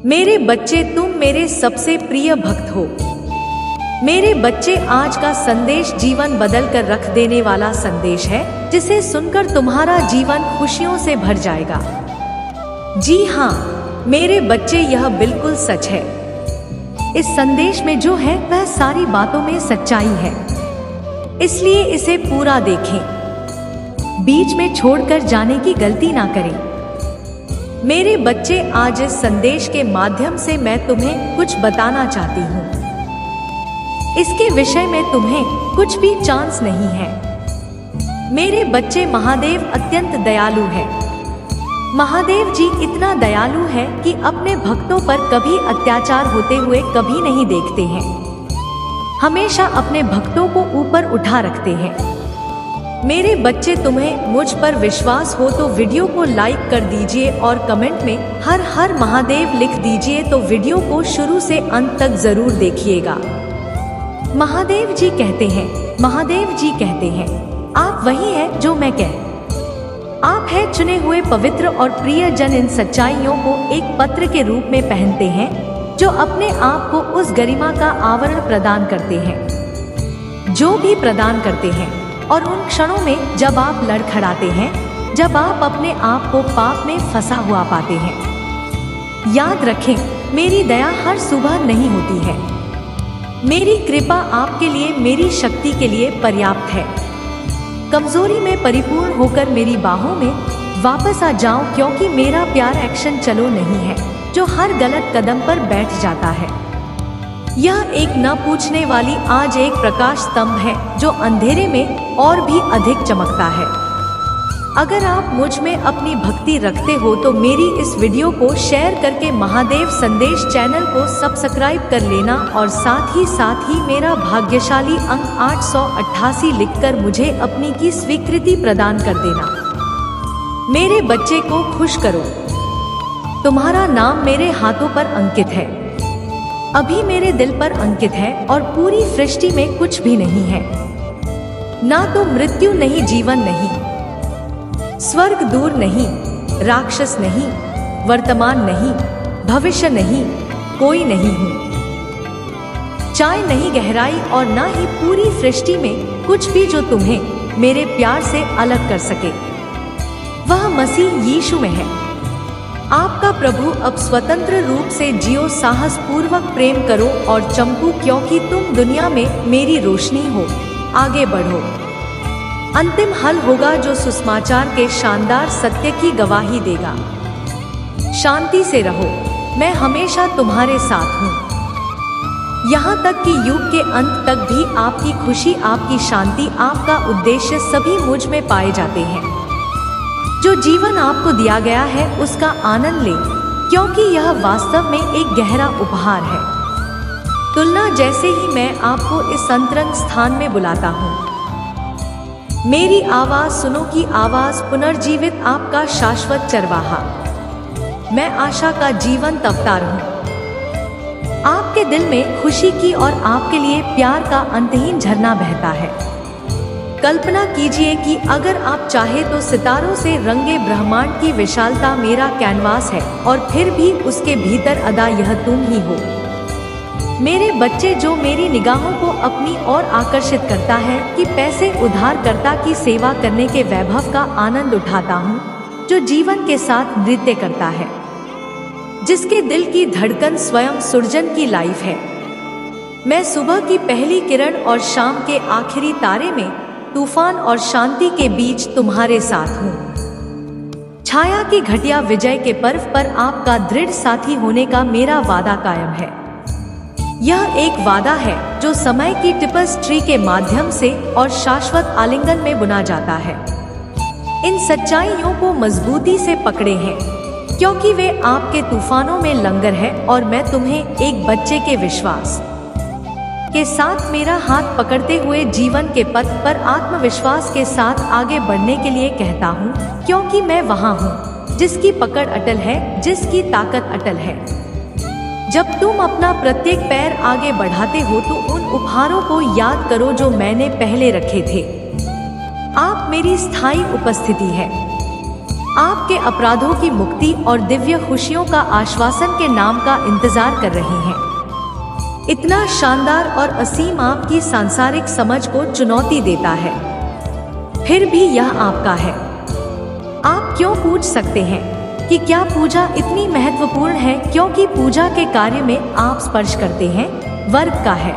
मेरे बच्चे, तुम मेरे सबसे प्रिय भक्त हो। मेरे बच्चे, आज का संदेश जीवन बदल कर रख देने वाला संदेश है, जिसे सुनकर तुम्हारा जीवन खुशियों से भर जाएगा। जी हाँ मेरे बच्चे, यह बिल्कुल सच है। इस संदेश में जो है वह सारी बातों में सच्चाई है, इसलिए इसे पूरा देखें। बीच में छोड़कर जाने की गलती ना करें। मेरे बच्चे, आज इस संदेश के माध्यम से मैं तुम्हें कुछ बताना चाहती हूँ। इसके विषय में तुम्हें कुछ भी चांस नहीं है। मेरे बच्चे, महादेव अत्यंत दयालु है। महादेव जी इतना दयालु है कि अपने भक्तों पर कभी अत्याचार होते हुए कभी नहीं देखते हैं। हमेशा अपने भक्तों को ऊपर उठा रखते हैं। मेरे बच्चे, तुम्हें मुझ पर विश्वास हो तो वीडियो को लाइक कर दीजिए और कमेंट में हर हर महादेव लिख दीजिए। तो वीडियो को शुरू से अंत तक जरूर देखिएगा। महादेव जी कहते हैं, महादेव जी कहते हैं, आप वही हैं जो मैं आप हैं चुने हुए पवित्र और प्रिय जन। इन सच्चाइयों को एक पत्र के रूप में पहनते हैं, जो अपने आप को उस गरिमा का आवरण प्रदान करते हैं जो भी प्रदान करते हैं। और उन क्षणों में जब आप लड़खड़ाते हैं, जब आप अपने आप को पाप में फंसा हुआ पाते हैं, याद रखें, मेरी दया हर सुबह नहीं होती है। मेरी कृपा आपके लिए, मेरी शक्ति के लिए पर्याप्त है। कमजोरी में परिपूर्ण होकर मेरी बाहों में वापस आ जाओ, क्योंकि मेरा प्यार एक्शन चलो नहीं है जो हर गलत कदम पर बैठ जाता है। यह एक न पूछने वाली आज एक प्रकाश स्तंभ है, जो अंधेरे में और भी अधिक चमकता है। अगर आप मुझ में अपनी भक्ति रखते हो तो मेरी इस वीडियो को शेयर करके महादेव संदेश चैनल को सब्सक्राइब कर लेना, और साथ ही मेरा भाग्यशाली अंक 888 लिखकर मुझे अपनी की स्वीकृति प्रदान कर देना। मेरे बच्चे को खुश करो। तुम्हारा नाम मेरे हाथों पर अंकित है, अभी मेरे दिल पर अंकित है, और पूरी सृष्टि में कुछ भी नहीं है। ना तो मृत्यु नहीं, जीवन नहीं, स्वर्ग दूर नहीं, राक्षस नहीं, वर्तमान नहीं, भविष्य नहीं, कोई नहीं हूँ। चाहे नहीं गहराई और ना ही पूरी सृष्टि में कुछ भी जो तुम्हें मेरे प्यार से अलग कर सके। वह मसीह यीशु में है। आपका प्रभु, अब स्वतंत्र रूप से जियो, साहस पूर्वक प्रेम करो और चमको, क्योंकि तुम दुनिया में मेरी रोशनी हो। आगे बढ़ो। अंतिम हल होगा जो सुसमाचार के शानदार सत्य की गवाही देगा। शांति से रहो, मैं हमेशा तुम्हारे साथ हूँ। यहाँ तक कि युग के अंत तक भी आपकी खुशी, आपकी शांति, आपका उद्देश्य सभी मुझ में पाए जाते हैं। जो जीवन आपको दिया गया है उसका आनंद लें, क्योंकि यह वास्तव में एक गहरा उपहार है। तुलना जैसे ही मैं आपको इस अंतरंग स्थान में बुलाता हूँ। मेरी आवाज सुनो की आवाज, पुनर्जीवित आपका शाश्वत चरवाहा। मैं आशा का जीवंत अवतार हूँ। आपके दिल में खुशी की और आपके लिए प्यार का अंतहीन झरना बहता है। कल्पना कीजिए कि अगर आप चाहे तो सितारों से रंगे ब्रह्मांड की विशालता मेरा कैनवास है, और फिर भी उसके भीतर अदा यह तुम ही हो। मेरे बच्चे, जो मेरी निगाहों को अपनी ओर आकर्षित करता है कि पैसे उधारकर्ता की सेवा करने के वैभव का आनंद उठाता हूँ, जो जीवन के साथ नृत्य करता है, जिसके दिल की धड़कन स्वयं सृजन की लाइफ है। मैं सुबह की पहली किरण और शाम के आखिरी तारे में, तूफान और शांति के बीच तुम्हारे साथ हूँ। छाया की घटिया विजय के पर्व पर आपका दृढ़ साथी होने का मेरा वादा कायम है। यह एक वादा है जो समय की टिपस्ट्री के माध्यम से और शाश्वत आलिंगन में बुना जाता है। इन सच्चाइयों को मजबूती से पकड़े हैं, क्योंकि वे आपके तूफानों में लंगर है, और मैं तुम्हें एक बच्चे के विश्वास के साथ मेरा हाथ पकड़ते हुए जीवन के पथ पर आत्मविश्वास के साथ आगे बढ़ने के लिए कहता हूँ, क्योंकि मैं वहाँ हूँ जिसकी पकड़ अटल है, जिसकी ताकत अटल है। जब तुम अपना प्रत्येक पैर आगे बढ़ाते हो तो उन उपहारों को याद करो जो मैंने पहले रखे थे। आप मेरी स्थायी उपस्थिति है। आपके अपराधों की मुक्ति और दिव्य खुशियों का आश्वासन के नाम का इंतजार कर रहे हैं। इतना शानदार और असीम आपकी सांसारिक समझ को चुनौती देता है, फिर भी यह आपका है। आप क्यों पूछ सकते हैं कि क्या पूजा इतनी महत्वपूर्ण है? क्योंकि पूजा के कार्य में आप स्पर्श करते हैं वर्ग का है।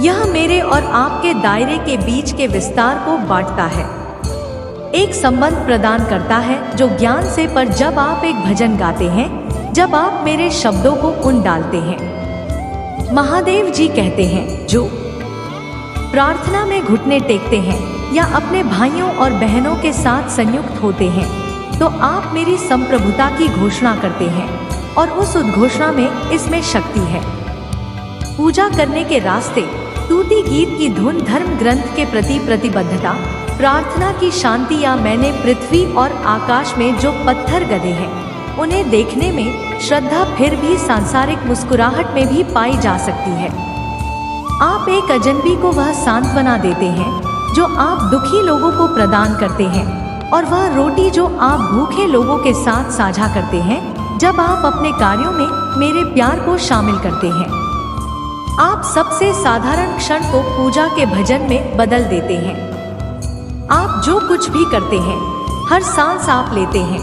यह मेरे और आपके दायरे के बीच के विस्तार को बांटता है, एक संबंध प्रदान करता है जो ज्ञान से पर जब आप एक भजन गाते हैं, जब आप मेरे शब्दों को उन डालते हैं। महादेव जी कहते हैं, जो प्रार्थना में घुटने टेकते हैं या अपने भाइयों और बहनों के साथ संयुक्त होते हैं, तो आप मेरी संप्रभुता की घोषणा करते हैं और उस उद्घोषणा में इसमें शक्ति है। पूजा करने के रास्ते, स्तुति गीत की धुन, धर्म ग्रंथ के प्रति प्रतिबद्धता, प्रार्थना की शांति, या मैंने पृथ्वी और आकाश में जो पत्थर गढ़े हैं उन्हें देखने में श्रद्धा फिर भी सांसारिक मुस्कुराहट में भी पाई जा सकती है। आप एक अजनबी को वह सांत्वना देते हैं जो आप दुखी लोगों को प्रदान करते हैं, और वह रोटी जो आप भूखे लोगों के साथ साझा करते हैं जब आप अपने कार्यों में मेरे प्यार को शामिल करते हैं। आप सबसे साधारण क्षण को पूजा के भजन में बदल देते हैं। आप जो कुछ भी करते हैं, हर सांस आप लेते हैं,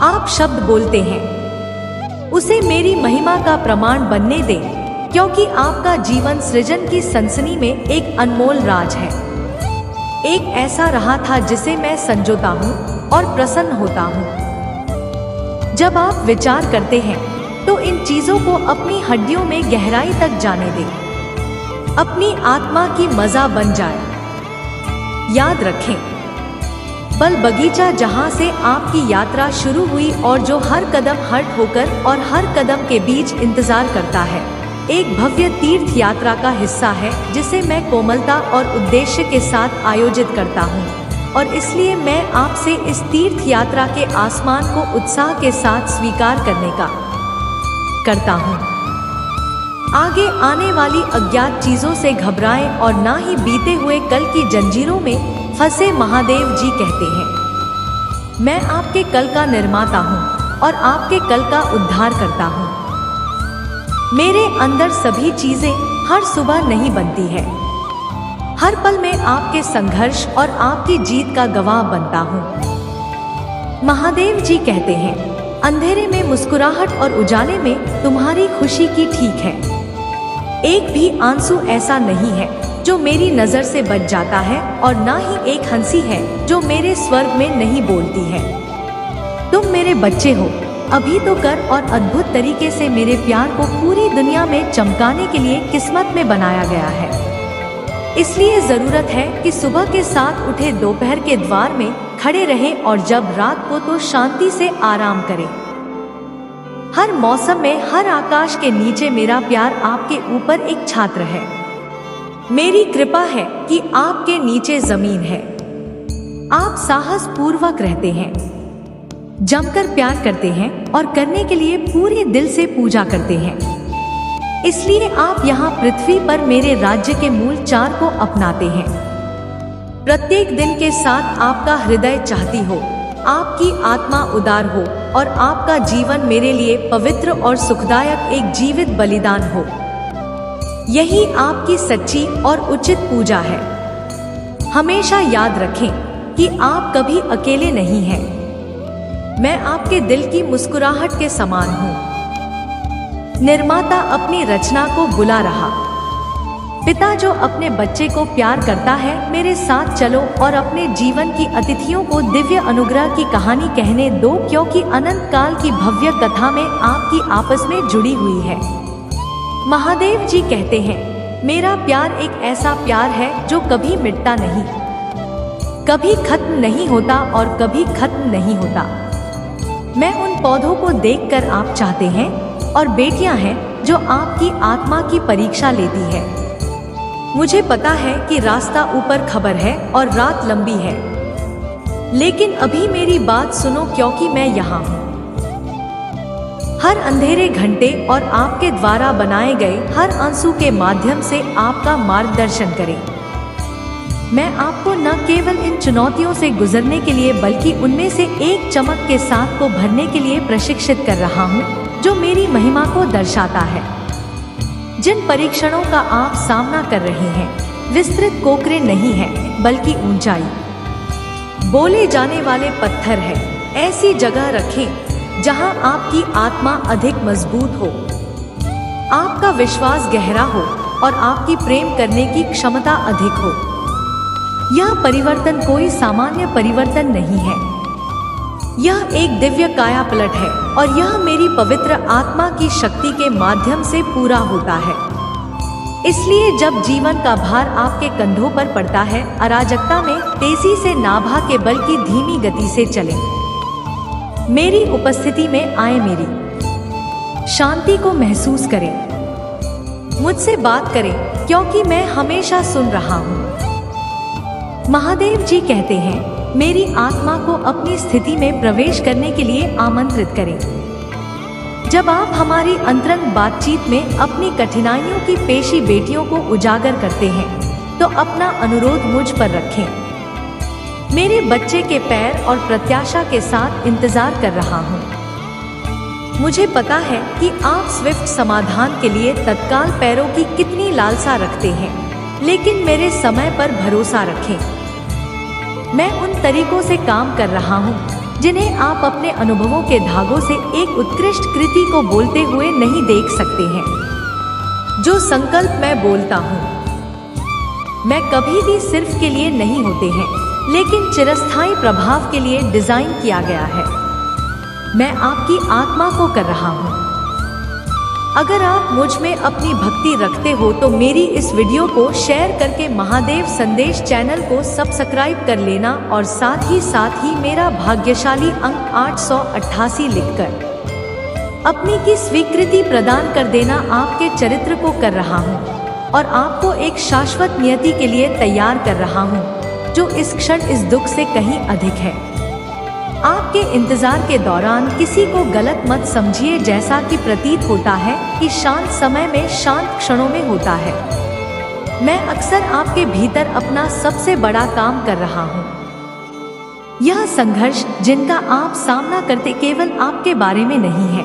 आप शब्द बोलते हैं, उसे मेरी महिमा का प्रमाण बनने दें, क्योंकि आपका जीवन सृजन की सनसनी में एक अनमोल राज है। एक ऐसा रहा था जिसे मैं संजोता हूँ और प्रसन्न होता हूँ। जब आप विचार करते हैं तो इन चीजों को अपनी हड्डियों में गहराई तक जाने दें, अपनी आत्मा की मजा बन जाए। याद रखें, बल बगीचा जहाँ से आपकी यात्रा शुरू हुई और जो हर कदम हट होकर और हर कदम के बीच इंतजार करता है, एक भव्य तीर्थ यात्रा का हिस्सा है जिसे मैं कोमलता और उद्देश्य के साथ आयोजित करता हूँ, और इसलिए मैं आपसे इस तीर्थ यात्रा के आसमान को उत्साह के साथ स्वीकार करता हूँ। आगे आने वाली अज्ञात चीजों से घबराएं और ना ही बीते हुए कल की जंजीरों में फंसे। महादेव जी कहते हैं, मैं आपके कल का निर्माता हूँ और आपके कल का उद्धार करता हूँ। मेरे अंदर सभी चीजें हर सुबह नहीं बनती है, हर पल में आपके संघर्ष और आपकी जीत का गवाह बनता हूँ। महादेव जी कहते हैं, अंधेरे में मुस्कुराहट और उजाले में तुम्हारी खुशी की ठीक है। एक भी आंसू ऐसा नहीं है जो मेरी नजर से बच जाता है, और ना ही एक हंसी है जो मेरे स्वर्ग में नहीं बोलती है। तुम मेरे बच्चे हो, अभी तो कर, और अद्भुत तरीके से मेरे प्यार को पूरी दुनिया में चमकाने के लिए किस्मत में बनाया गया है। इसलिए जरूरत है कि सुबह के साथ उठे दोपहर के द्वार में खड़े रहें, और जब रात को तो शांति से आराम करें। हर मौसम में, हर आकाश के नीचे मेरा प्यार आपके ऊपर एक छात्र है। मेरी कृपा है कि आपके नीचे जमीन है। आप साहस पूर्वक रहते हैं, जमकर प्यार करते हैं और करने के लिए पूरे दिल से पूजा करते हैं। इसलिए आप यहाँ पृथ्वी पर मेरे राज्य के मूल चार को अपनाते हैं। प्रत्येक दिन के साथ आपका हृदय चाहती हो, आपकी आत्मा उदार हो, और आपका जीवन मेरे लिए पवित्र और सुखदायक एक जीवित बलिदान हो। यही आपकी सच्ची और उचित पूजा है। हमेशा याद रखें कि आप कभी अकेले नहीं हैं। मैं आपके दिल की मुस्कुराहट के समान हूँ। निर्माता अपनी रचना को बुला रहा, पिता जो अपने बच्चे को प्यार करता है, मेरे साथ चलो और अपने जीवन की अतिथियों को दिव्य अनुग्रह की कहानी कहने दो, क्योंकि अनंत काल की भव्य कथा में आपकी आपस में जुड़ी हुई है। महादेव जी कहते हैं, मेरा प्यार एक ऐसा प्यार है जो कभी मिटता नहीं, कभी खत्म नहीं होता और कभी खत्म नहीं होता। मैं उन पौधों को देखकर आप चाहते हैं, और बेटियां हैं जो आपकी आत्मा की परीक्षा लेती है। मुझे पता है कि रास्ता ऊपर खबर है और रात लंबी है, लेकिन अभी मेरी बात सुनो, क्योंकि मैं यहाँ हूँ। हर अंधेरे घंटे और आपके द्वारा बनाए गए हर आंसू के माध्यम से आपका मार्गदर्शन करें। मैं आपको न केवल इन चुनौतियों से गुजरने के लिए बल्कि उनमें से एक चमक के साथ को भरने के लिए प्रशिक्षित कर रहा हूँ, जो मेरी महिमा को दर्शाता है। जिन परीक्षणों का आप सामना कर रहे हैं, विस्तृत कोकरे नहीं है, बल्कि ऊंचाई। बोले जाने वाले पत्थर है। ऐसी जगह रखें जहां आपकी आत्मा अधिक मजबूत हो, आपका विश्वास गहरा हो और आपकी प्रेम करने की क्षमता अधिक हो। यह परिवर्तन कोई सामान्य परिवर्तन नहीं है, यह एक दिव्य काया पलट है और यह मेरी पवित्र आत्मा की शक्ति के माध्यम से पूरा होता है। इसलिए जब जीवन का भार आपके कंधों पर पड़ता है, अराजकता में तेजी से ना भागे बल्कि धीमी गति से चलें। मेरी उपस्थिति में आए, मेरी शांति को महसूस करें, मुझसे बात करें क्योंकि मैं हमेशा सुन रहा हूँ। महादेव जी कहते हैं, मेरी आत्मा को अपनी स्थिति में प्रवेश करने के लिए आमंत्रित करें। जब आप हमारी अंतरंग बातचीत में अपनी कठिनाइयों की पेशी बेटियों को उजागर करते हैं, तो अपना अनुरोध मुझ पर रखें। मेरे बच्चे के पैर और प्रत्याशा के साथ इंतजार कर रहा हूँ। मुझे पता है कि आप स्विफ्ट समाधान के लिए तत्काल पैरों की कितनी लालसा रखते हैं, लेकिन मेरे समय पर भरोसा रखें। मैं उन तरीकों से काम कर रहा हूँ जिन्हें आप अपने अनुभवों के धागों से एक उत्कृष्ट कृति को बोलते हुए नहीं देख सकते हैं। जो संकल्प मैं बोलता हूँ, मैं कभी भी सिर्फ के लिए नहीं होते हैं, लेकिन चिरस्थायी प्रभाव के लिए डिजाइन किया गया है। मैं आपकी आत्मा को कर रहा हूँ। अगर आप मुझ में अपनी भक्ति रखते हो तो मेरी इस वीडियो को शेयर करके महादेव संदेश चैनल को सब्सक्राइब कर लेना और साथ ही मेरा भाग्यशाली अंक 888 लिखकर अपनी की स्वीकृति प्रदान कर देना। आपके चरित्र को कर रहा हूँ और आपको एक शाश्वत नियति के लिए तैयार कर रहा हूँ, जो इस क्षण इस दुख से कहीं अधिक है। आपके इंतजार के दौरान किसी को गलत मत समझिए। जैसा कि प्रतीत होता है कि शांत समय में शांत क्षणों में होता है। मैं अक्सर आपके भीतर अपना सबसे बड़ा काम कर रहा हूँ। यह संघर्ष जिनका आप सामना करते केवल आपके बारे में नहीं है,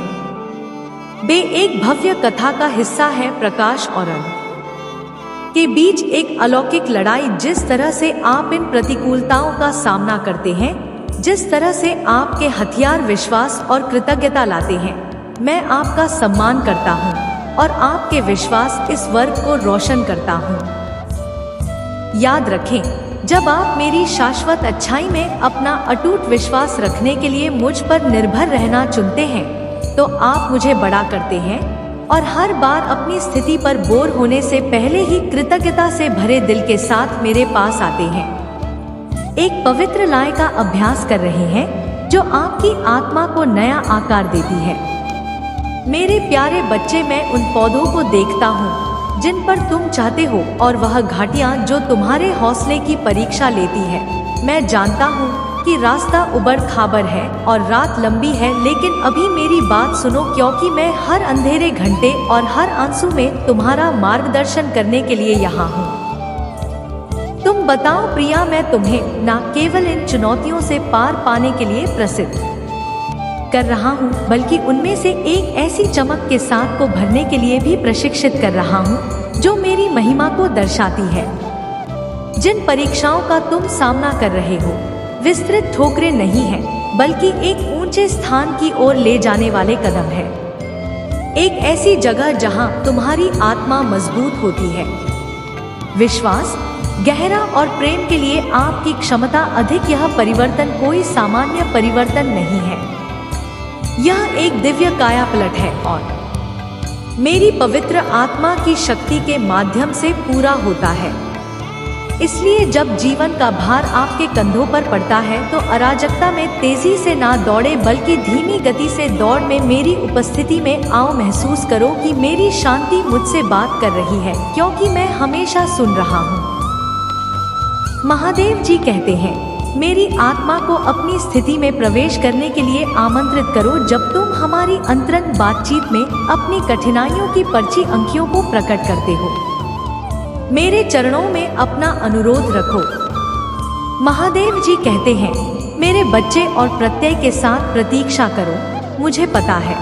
वे एक भव्य कथा का हिस्सा है। प्रकाश और अंध के बीच एक अलौकिक लड़ाई। जिस तरह से आप इन प्रतिकूलताओं का सामना करते हैं, जिस तरह से आपके हथियार विश्वास और कृतज्ञता लाते हैं, मैं आपका सम्मान करता हूं और आपके विश्वास इस वर्ग को रोशन करता हूं। याद रखें, जब आप मेरी शाश्वत अच्छाई में अपना अटूट विश्वास रखने के लिए मुझ पर निर्भर रहना चुनते हैं, तो आप मुझे बड़ा करते हैं और हर बार अपनी स्थिति पर बोर होने से पहले ही कृतज्ञता से भरे दिल के साथ मेरे पास आते हैं। एक पवित्र लय का अभ्यास कर रहे हैं जो आपकी आत्मा को नया आकार देती है। मेरे प्यारे बच्चे, मैं उन पौधों को देखता हूँ जिन पर तुम चाहते हो और वह घाटियाँ जो तुम्हारे हौसले की परीक्षा लेती है। मैं जानता हूँ कि रास्ता उबड़ खाबड़ है और रात लंबी है, लेकिन अभी मेरी बात सुनो, क्योंकि मैं हर अंधेरे घंटे और हर आंसू में तुम्हारा मार्गदर्शन करने के लिए यहाँ हूँ। तुम बताओ प्रिया, मैं तुम्हें न केवल इन चुनौतियों से पार पाने के लिए प्रसिद्ध कर रहा हूँ, बल्कि उनमें से एक ऐसी चमक के साथ को भरने के लिए भी प्रशिक्षित कर रहा हूँ जो मेरी महिमा को दर्शाती है। जिन परीक्षाओं का तुम सामना कर रहे हो, विस्तृत ठोकरें नहीं है, बल्कि एक ऊंचे स्थान की ओर ले जाने वाले कदम है। एक ऐसी जगह जहां तुम्हारी आत्मा मजबूत होती है। विश्वास गहरा और प्रेम के लिए आपकी क्षमता अधिक। यह परिवर्तन कोई सामान्य परिवर्तन नहीं है, यह एक दिव्य काया पलट है और मेरी पवित्र आत्मा की शक्ति के माध्यम से पूरा होता है। इसलिए जब जीवन का भार आपके कंधों पर पड़ता है, तो अराजकता में तेजी से ना दौड़े बल्कि धीमी गति से दौड़ में मेरी उपस्थिति में आओ। महसूस करो कि मेरी शांति मुझसे बात कर रही है, क्योंकि मैं हमेशा सुन रहा हूँ। महादेव जी कहते हैं, मेरी आत्मा को अपनी स्थिति में प्रवेश करने के लिए आमंत्रित करो। जब तुम हमारी अंतरंग बातचीत में अपनी कठिनाइयों की पर्ची अंकियों को प्रकट करते हो, मेरे चरणों में अपना अनुरोध रखो। महादेव जी कहते हैं, मेरे बच्चे और प्रत्यय के साथ प्रतीक्षा करो। मुझे पता है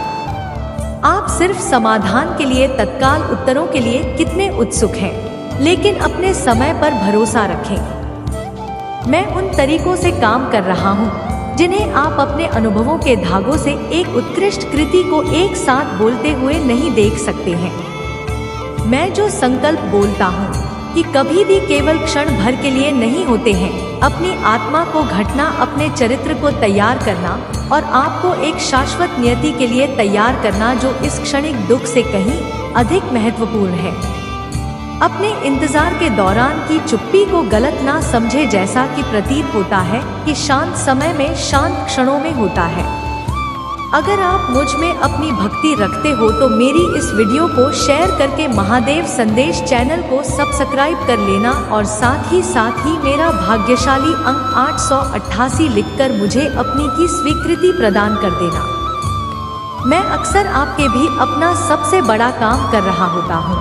आप सिर्फ समाधान के लिए, तत्काल उत्तरों के लिए कितने उत्सुक हैं, लेकिन अपने समय पर भरोसा रखें। मैं उन तरीकों से काम कर रहा हूँ जिन्हें आप अपने अनुभवों के धागों से एक उत्कृष्ट कृति को एक साथ बोलते हुए नहीं देख सकते हैं। मैं जो संकल्प बोलता हूँ कि कभी भी केवल क्षण भर के लिए नहीं होते हैं, अपनी आत्मा को घटना, अपने चरित्र को तैयार करना और आपको एक शाश्वत नियति के लिए तैयार करना जो इस क्षणिक दुख से कहीं अधिक महत्वपूर्ण है। अपने इंतजार के दौरान की चुप्पी को गलत ना समझे, जैसा कि प्रतीत होता है कि शांत समय में, शांत क्षणों में होता है। अगर आप मुझ में अपनी भक्ति रखते हो तो मेरी इस वीडियो को शेयर करके महादेव संदेश चैनल को सब्सक्राइब कर लेना और साथ ही मेरा भाग्यशाली अंक 888 लिखकर मुझे अपनी की स्वीकृति प्रदान कर देना। मैं अक्सर आपके भी अपना सबसे बड़ा काम कर रहा होता हूँ।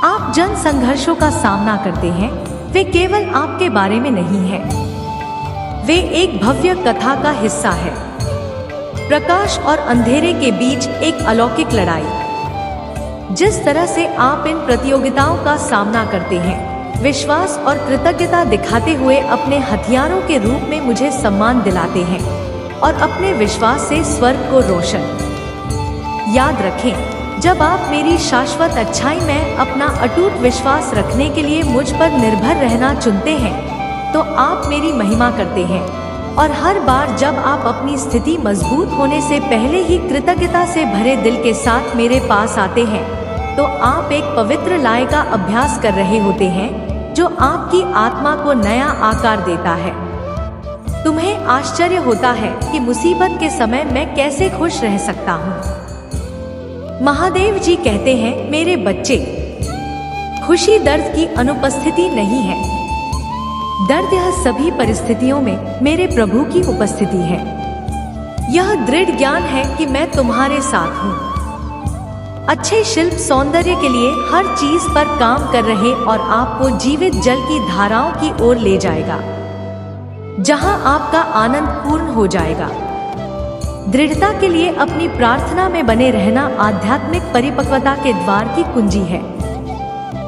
आप जन संघर्षों का सामना करते हैं, वे केवल आपके बारे में नहीं है, वे एक भव्य कथा का हिस्सा है। प्रकाश और अंधेरे के बीच एक अलौकिक लड़ाई। जिस तरह से आप इन प्रतियोगिताओं का सामना करते हैं, विश्वास और कृतज्ञता दिखाते हुए अपने हथियारों के रूप में मुझे सम्मान दिलाते हैं और अपने विश्वास से स्वर्ग को रोशन। याद रखें, जब आप मेरी शाश्वत अच्छाई में अपना अटूट विश्वास रखने के लिए मुझ पर निर्भर रहना चुनते हैं, तो आप मेरी महिमा करते हैं। और हर बार जब आप अपनी स्थिति मजबूत होने से पहले ही कृतज्ञता से भरे दिल के साथ मेरे पास आते हैं, तो आप एक पवित्र लय का अभ्यास कर रहे होते हैं जो आपकी आत्मा को नया आकार देता है। तुम्हें आश्चर्य होता है कि मुसीबत के समय मैं कैसे खुश रह सकता हूँ। महादेव जी कहते हैं, मेरे बच्चे, खुशी दर्द की अनुपस्थिति नहीं है। दर्द यह सभी परिस्थितियों में मेरे प्रभु की उपस्थिति है। यह दृढ़ ज्ञान है कि मैं तुम्हारे साथ हूँ। अच्छे शिल्प सौंदर्य के लिए हर चीज पर काम कर रहे और आपको जीवित जल की धाराओं की ओर ले जाएगा, जहां आपका आनंद पूर्ण हो जाएगा। दृढ़ता के लिए अपनी प्रार्थना में बने रहना आध्यात्मिक परिपक्वता के द्वार की कुंजी है।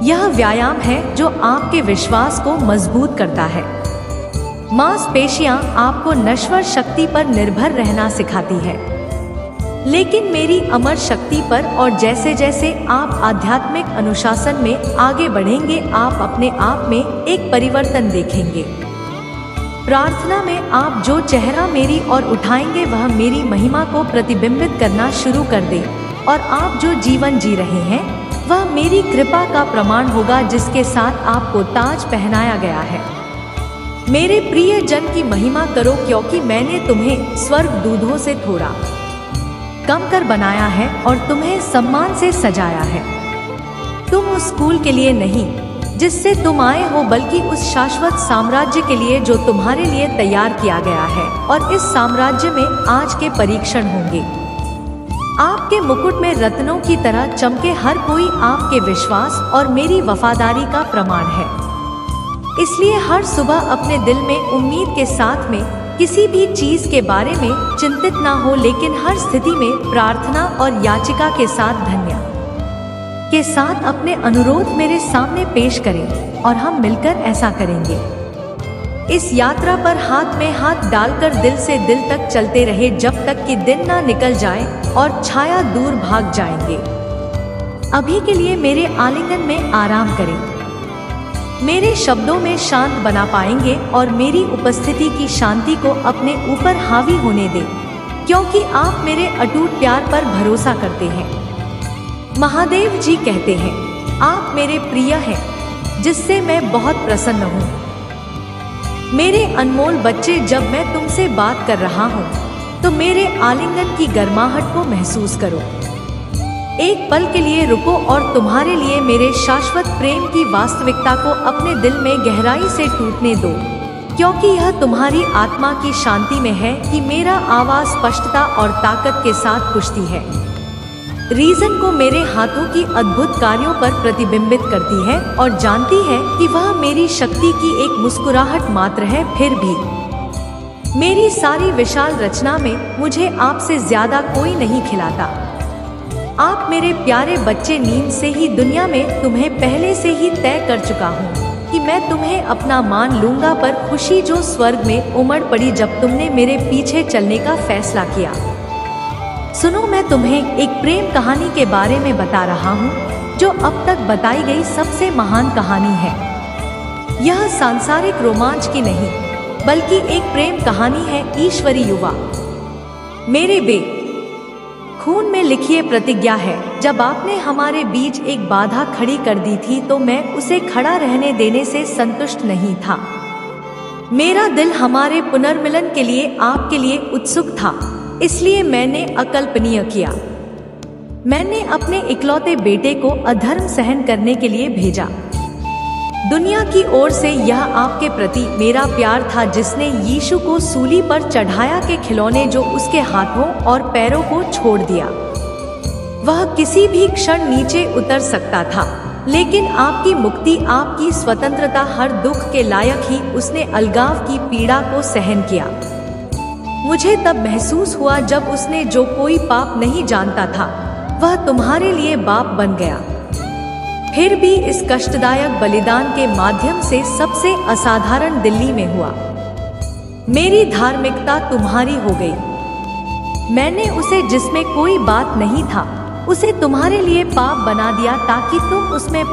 यह व्यायाम है जो आपके विश्वास को मजबूत करता है। मांसपेशियां आपको नश्वर शक्ति पर निर्भर रहना सिखाती है, लेकिन मेरी अमर शक्ति पर। और जैसे जैसे आप आध्यात्मिक अनुशासन में आगे बढ़ेंगे, आप अपने आप में एक परिवर्तन देखेंगे। प्रार्थना में आप जो चेहरा मेरी ओर उठाएंगे वह मेरी महिमा को प्रतिबिंबित करना शुरू कर दे, और आप जो जीवन जी रहे हैं वह मेरी कृपा का प्रमाण होगा जिसके साथ आपको ताज पहनाया गया है। मेरे प्रिय जन की महिमा करो, क्योंकि मैंने तुम्हें स्वर्ग दूधों से थोड़ा कम कर बनाया है और तुम्हें सम्मान से सजाया है। तुम उस स्कूल के लिए नहीं जिससे तुम आए हो, बल्कि उस शाश्वत साम्राज्य के लिए जो तुम्हारे लिए तैयार किया गया है। और इस साम्राज्य में आज के परीक्षण होंगे। आपके मुकुट में रत्नों की तरह चमके हर कोई आपके विश्वास और मेरी वफादारी का प्रमाण है। इसलिए हर सुबह अपने दिल में उम्मीद के साथ में किसी भी चीज के बारे में चिंतित ना हो, लेकिन हर स्थिति में प्रार्थना और याचिका के साथ धन्य के साथ अपने अनुरोध मेरे सामने पेश करें, और हम मिलकर ऐसा करेंगे। इस यात्रा पर हाथ में हाथ डालकर दिल से दिल तक चलते रहे, जब तक कि दिन ना निकल जाए और छाया दूर भाग जाएंगे। अभी के लिए मेरे आलिंगन में आराम करें, मेरे शब्दों में शांत बना पाएंगे और मेरी उपस्थिति की शांति को अपने ऊपर हावी होने दें, क्योंकि आप मेरे अटूट प्यार पर भरोसा करते हैं। महादेव जी कहते हैं, आप मेरे प्रिय हैं, जिससे मैं बहुत प्रसन्न हूँ। मेरे अनमोल बच्चे, जब मैं तुमसे बात कर रहा हूँ तो मेरे आलिंगन की गर्माहट को महसूस करो। एक पल के लिए रुको और तुम्हारे लिए मेरे शाश्वत प्रेम की वास्तविकता को अपने दिल में गहराई से टूटने दो, क्योंकि यह तुम्हारी आत्मा की शांति में है कि मेरा आवाज स्पष्टता और ताकत के साथ कुश्ती है। रीजन को मेरे हाथों की अद्भुत कार्यों पर प्रतिबिंबित करती है और जानती है कि वह मेरी शक्ति की एक मुस्कुराहट मात्र है। फिर भी मेरी सारी विशाल रचना में मुझे आपसे ज्यादा कोई नहीं खिलाता। आप मेरे प्यारे बच्चे, नींद से ही दुनिया में तुम्हें पहले से ही तय कर चुका हूँ कि मैं तुम्हें अपना मान लूंगा, पर खुशी जो स्वर्ग में उमड़ पड़ी जब तुमने मेरे पीछे चलने का फैसला किया। सुनो, मैं तुम्हें एक प्रेम कहानी के बारे में बता रहा हूँ जो अब तक बताई गई सबसे महान कहानी है। यह सांसारिक रोमांच की नहीं बल्कि एक प्रेम कहानी है, ईश्वरी युवा। मेरे खून में लिखी प्रतिज्ञा है। जब आपने हमारे बीच एक बाधा खड़ी कर दी थी तो मैं उसे खड़ा रहने देने से संतुष्ट नहीं था। मेरा दिल हमारे पुनर्मिलन के लिए आपके लिए उत्सुक था, इसलिए मैंने अकल्पनीय किया। मैंने अपने इकलौते बेटे को अधर्म सहन करने के लिए भेजा। दुनिया की ओर से यह आपके प्रति मेरा प्यार था जिसने यीशु को सूली पर चढ़ाया के खिलौने जो उसके हाथों और पैरों को छोड़ दिया। वह किसी भी क्षण नीचे उतर सकता था, लेकिन आपकी मुक्ति, आपकी स्वतंत्रता हर दुख के लायक ही उसने अलगाव की पीड़ा को सहन किया। मुझे तब महसूस हुआ जब उसने जो कोई पाप नहीं जानता था वह तुम्हारे लिए बाप बन गया। फिर भी इस कष्टदायक बलिदान के माध्यम से सबसे असाधारण दिल्ली में हुआ। मेरी धार्मिकता तुम्हारी हो गई। मैंने उसे, जिसमें कोई बात नहीं था, उसे तुम्हारे लिए पाप बना दिया ताकि तुम उसमें